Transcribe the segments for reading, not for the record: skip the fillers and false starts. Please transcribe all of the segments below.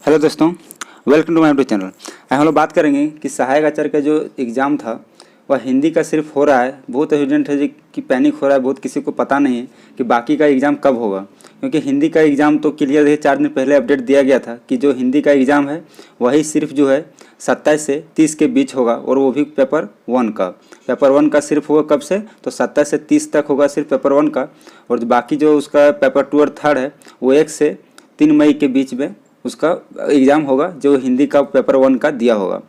Hello दोस्तों, welcome to my YouTube channel. हम लोग बात करेंगे कि सहायक आचार्य का जो एग्ज़ाम था वह हिंदी का सिर्फ हो रहा है। बहुत स्टूडेंट है जो कि पैनिक हो रहा है, बहुत किसी को पता नहीं है कि बाकी का एग्ज़ाम कब होगा, क्योंकि हिंदी का एग्ज़ाम तो क्लियर है। 4 दिन पहले अपडेट दिया गया था कि जो हिंदी का एग्ज़ाम है वही सिर्फ जो है 27 से 30 के बीच होगा, और वो भी पेपर 1 का। पेपर 1 का सिर्फ होगा कब से, तो 27 से 30 तक होगा सिर्फ पेपर 1 का। और बाकी जो उसका पेपर 2 और 3 है वो 1 से 3 मई के बीच में उसका एग्ज़ाम होगा, जो हिंदी का पेपर 1 का दिया होगा।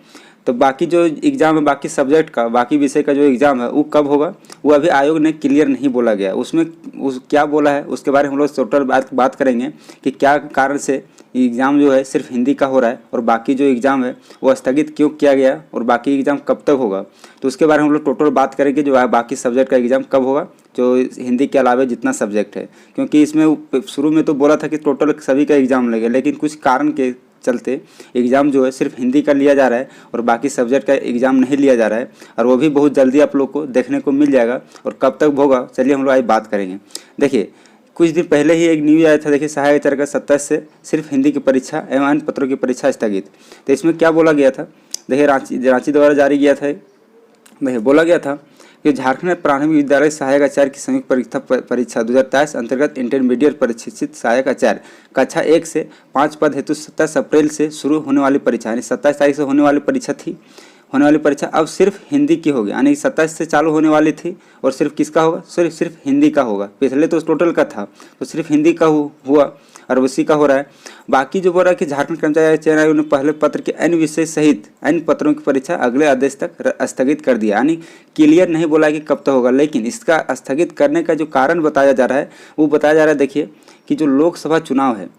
तो बाकी जो एग्ज़ाम है, बाकी सब्जेक्ट का, बाकी विषय का जो एग्ज़ाम है वो कब होगा, वो अभी आयोग ने क्लियर नहीं बोला गया। उसमें क्या बोला है उसके बारे में हम लोग टोटल बात करेंगे कि क्या कारण से एग्ज़ाम जो है सिर्फ हिंदी का हो रहा है और बाकी जो एग्ज़ाम है वो स्थगित क्यों किया गया, और बाकी एग्ज़ाम कब तक होगा। तो उसके बारे में हम लोग टोटल बात करेंगे जो है बाकी सब्जेक्ट का एग्ज़ाम कब होगा, जो हिंदी के अलावा जितना सब्जेक्ट है। क्योंकि इसमें शुरू में तो बोला था कि टोटल सभी का एग्ज़ाम लगेगा, लेकिन कुछ कारण के चलते एग्ज़ाम जो है सिर्फ हिंदी का लिया जा रहा है और बाकी सब्जेक्ट का एग्ज़ाम नहीं लिया जा रहा है, और वो भी बहुत जल्दी आप लोग को देखने को मिल जाएगा। और कब तक होगा चलिए हम लोग आज बात करेंगे। देखिए, कुछ दिन पहले ही एक न्यूज़ आया था। देखिए, सहायक आचार्य का 27 से सिर्फ हिंदी की परीक्षा एवं अन्य पत्रों की परीक्षा स्थगित। तो इसमें क्या बोला गया था, देखिए रांची द्वारा जारी किया था। देखिए, बोला गया था कि झारखंड प्राथमिक विद्यालय सहायक आचार्य की संयुक्त परीक्षा 2023 अंतर्गत इंटरमीडिएट प्रशिक्षित सहायक आचार्य कक्षा 1 से 5 पद हेतु 27 अप्रैल से शुरू होने वाली परीक्षा, यानी 27 तारीख से होने वाली परीक्षा अब सिर्फ हिंदी की होगी। यानी 27 से चालू होने वाली थी और सिर्फ किसका होगा, सिर्फ हिंदी का होगा। पिछले तो टोटल का था, तो सिर्फ हिंदी का हुआ और उसी का हो रहा है। बाकी जो बोल रहा है कि झारखंड कर्मचारी चयन आयोग ने पहले पत्र के अन्य विषय सहित अन्य पत्रों की परीक्षा अगले आदेश तक स्थगित कर दिया। यानी क्लियर नहीं बोला कि कब तक होगा, लेकिन इसका स्थगित करने का जो कारण बताया जा रहा है वो बताया जा रहा है। देखिए कि जो लोकसभा चुनाव है,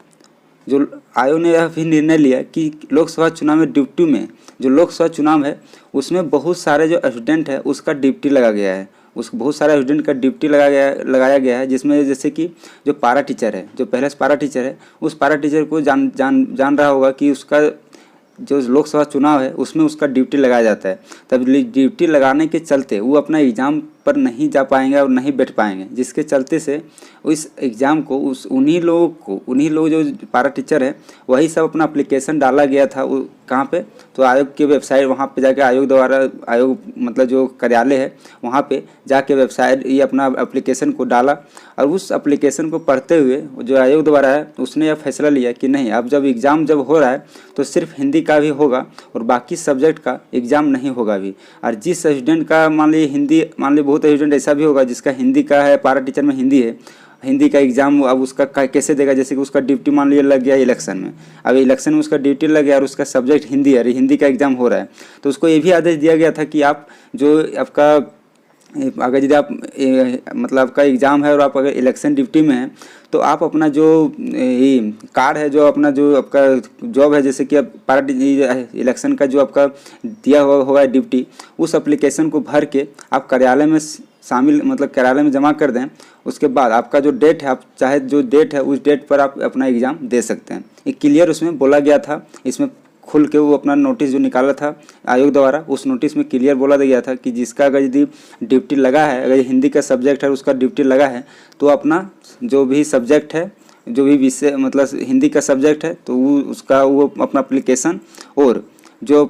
जो आयोग ने यह भी निर्णय लिया कि लोकसभा चुनाव में ड्यूटी में, जो लोकसभा चुनाव है उसमें बहुत सारे जो स्टूडेंट है उसका ड्यूटी लगा गया है। उस बहुत सारे स्टूडेंट का ड्यूटी लगाया गया है, जिसमें जैसे कि जो पारा टीचर है, जो पहले से पारा टीचर है, उस पारा टीचर को जान रहा होगा कि उसका जो लोकसभा चुनाव है उसमें उसका ड्यूटी लगाया जाता है। तब ड्यूटी लगाने के चलते वो अपना एग्ज़ाम पर नहीं जा पाएंगे और नहीं बैठ पाएंगे, जिसके चलते से इस एग्ज़ाम को उन्हीं लोग जो पारा टीचर है वही सब अपना एप्लीकेशन डाला गया था। कहाँ पे, तो आयोग के वेबसाइट, वहाँ पे जाके आयोग मतलब जो कार्यालय है वहाँ पे जाके वेबसाइट ये अपना एप्लीकेशन को डाला, और उस एप्लीकेशन को पढ़ते हुए जो आयोग द्वारा है उसने यह फैसला लिया कि नहीं, अब जब एग्ज़ाम जब हो रहा है तो सिर्फ हिंदी का भी होगा और बाकी सब्जेक्ट का एग्ज़ाम नहीं होगा अभी। और जिस स्टूडेंट का मान लीजिए बहुत स्टूडेंट ऐसा भी होगा जिसका हिंदी का है, पारा टीचर में हिंदी है, हिंदी का एग्ज़ाम अब उसका कैसे देगा। जैसे कि उसका ड्यूटी मान लीजिए लग गया इलेक्शन में, अब इलेक्शन में उसका ड्यूटी लग गया और उसका सब्जेक्ट हिंदी है, हिंदी का एग्ज़ाम हो रहा है, तो उसको ये भी आदेश दिया गया था कि आप जो आपका अगर यदि आप मतलब आपका एग्ज़ाम है और आप अगर इलेक्शन ड्यूटी में हैं तो आप अपना जो कार्ड है, जो अपना जो आपका जॉब है, जैसे कि आप इलेक्शन का जो आपका दिया हुआ होगा ड्यूटी, उस एप्लीकेशन को भर के आप कार्यालय में कार्यालय में जमा कर दें। उसके बाद आपका जो डेट है, आप चाहे जो डेट है उस डेट पर आप अपना एग्ज़ाम दे सकते हैं। ये क्लियर उसमें बोला गया था। इसमें खुल के वो अपना नोटिस जो निकाला था आयोग द्वारा, उस नोटिस में क्लियर बोला गया था कि जिसका अगर यदि ड्यूटी लगा है, अगर हिंदी का सब्जेक्ट है उसका ड्यूटी लगा है, तो अपना जो भी सब्जेक्ट है, जो भी विषय मतलब हिंदी का सब्जेक्ट है, तो वो अपना एप्लीकेशन और जो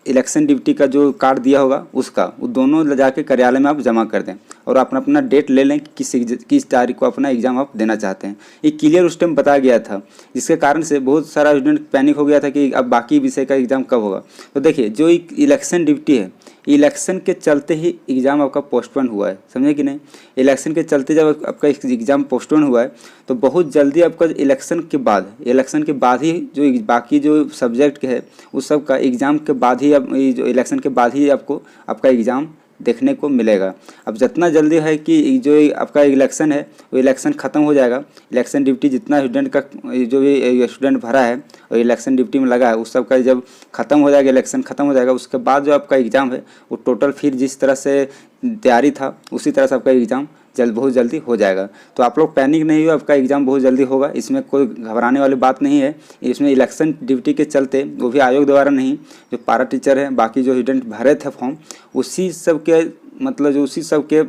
इलेक्शन ड्यूटी का जो कार्ड दिया होगा उसका, वो दोनों ले जाके कार्यालय में आप जमा कर दें और अपना डेट ले लें कि किस तारीख को अपना एग्ज़ाम आप देना चाहते हैं। ये क्लियर उस टाइम बताया गया था, जिसके कारण से बहुत सारा स्टूडेंट पैनिक हो गया था कि अब बाकी विषय का एग्ज़ाम कब होगा। तो देखिए, जो इलेक्शन ड्यूटी है, इलेक्शन के चलते ही एग्ज़ाम आपका पोस्टपोन हुआ है, समझे कि नहीं। इलेक्शन के चलते जब आपका एग्ज़ाम पोस्टपोन हुआ है तो बहुत जल्दी आपका इलेक्शन के बाद ही जो बाकी जो सब्जेक्ट के है उस सब का एग्ज़ाम के बाद ही, अब जो इलेक्शन के बाद ही आपको आपका एग्ज़ाम देखने को मिलेगा। अब जितना जल्दी है कि जो आपका इलेक्शन है वो इलेक्शन ख़त्म हो जाएगा, इलेक्शन ड्यूटी जितना स्टूडेंट का जो भी स्टूडेंट भरा है और इलेक्शन ड्यूटी में लगा है उस सब का जब ख़त्म हो जाएगा, इलेक्शन ख़त्म हो जाएगा, उसके बाद जो आपका एग्ज़ाम है वो टोटल फिर जिस तरह से तैयारी था उसी तरह से आपका एग्ज़ाम बहुत जल्दी हो जाएगा। तो आप लोग पैनिक नहीं हो, आपका एग्ज़ाम बहुत जल्दी होगा, इसमें कोई घबराने वाली बात नहीं है। इसमें इलेक्शन ड्यूटी के चलते, वो भी आयोग द्वारा नहीं, जो पारा टीचर है, बाकी जो स्टूडेंट भरे थे फॉर्म, उसी सब के मतलब जो उसी सब के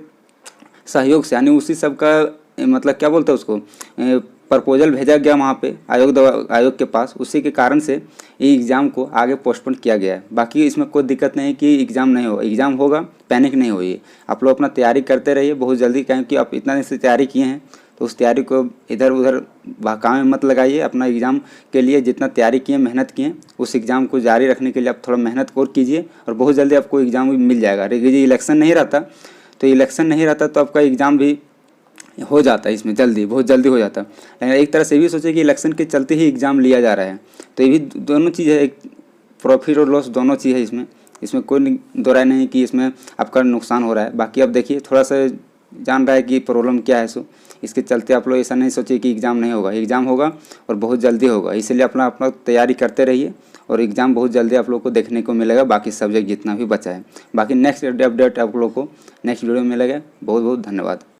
सहयोग से, यानी उसी सब का मतलब क्या बोलते हैं उसको, प्रपोजल भेजा गया वहाँ पे आयोग के पास, उसी के कारण से ये एग्ज़ाम को आगे पोस्टपोन किया गया है। बाकी इसमें कोई दिक्कत नहीं कि एग्ज़ाम नहीं होगा, एग्ज़ाम होगा, पैनिक नहीं होइए। आप लोग अपना तैयारी करते रहिए बहुत जल्दी, क्योंकि आप इतना दिन से तैयारी किए हैं तो उस तैयारी को इधर उधर बहकावे में मत लगाइए। अपना एग्ज़ाम के लिए जितना तैयारी किए, मेहनत किए, उस एग्ज़ाम को जारी रखने के लिए आप थोड़ा मेहनत और कीजिए और बहुत जल्दी आपको एग्ज़ाम भी मिल जाएगा। ये इलेक्शन नहीं रहता तो आपका एग्ज़ाम भी हो जाता है, इसमें जल्दी, बहुत जल्दी हो जाता है। लेकिन एक तरह से ये भी सोचिए कि इलेक्शन के चलते ही एग्ज़ाम लिया जा रहा है, तो ये भी दोनों चीज़ है, एक प्रॉफिट और लॉस दोनों चीज़ है इसमें कोई दो राय नहीं कि इसमें आपका नुकसान हो रहा है। बाकी अब देखिए थोड़ा सा जान रहा है कि प्रॉब्लम क्या है, सो इसके चलते आप लोग ऐसा नहीं सोचिए कि एग्ज़ाम नहीं होगा, एग्ज़ाम होगा और बहुत जल्दी होगा। इसलिए अपना तैयारी करते रहिए और एग्ज़ाम बहुत जल्दी आप लोग को देखने को मिलेगा, बाकी सब्जेक्ट जितना भी बचा है। बाकी नेक्स्ट अपडेट आप लोग को नेक्स्ट वीडियो में मिलेगा। बहुत बहुत धन्यवाद।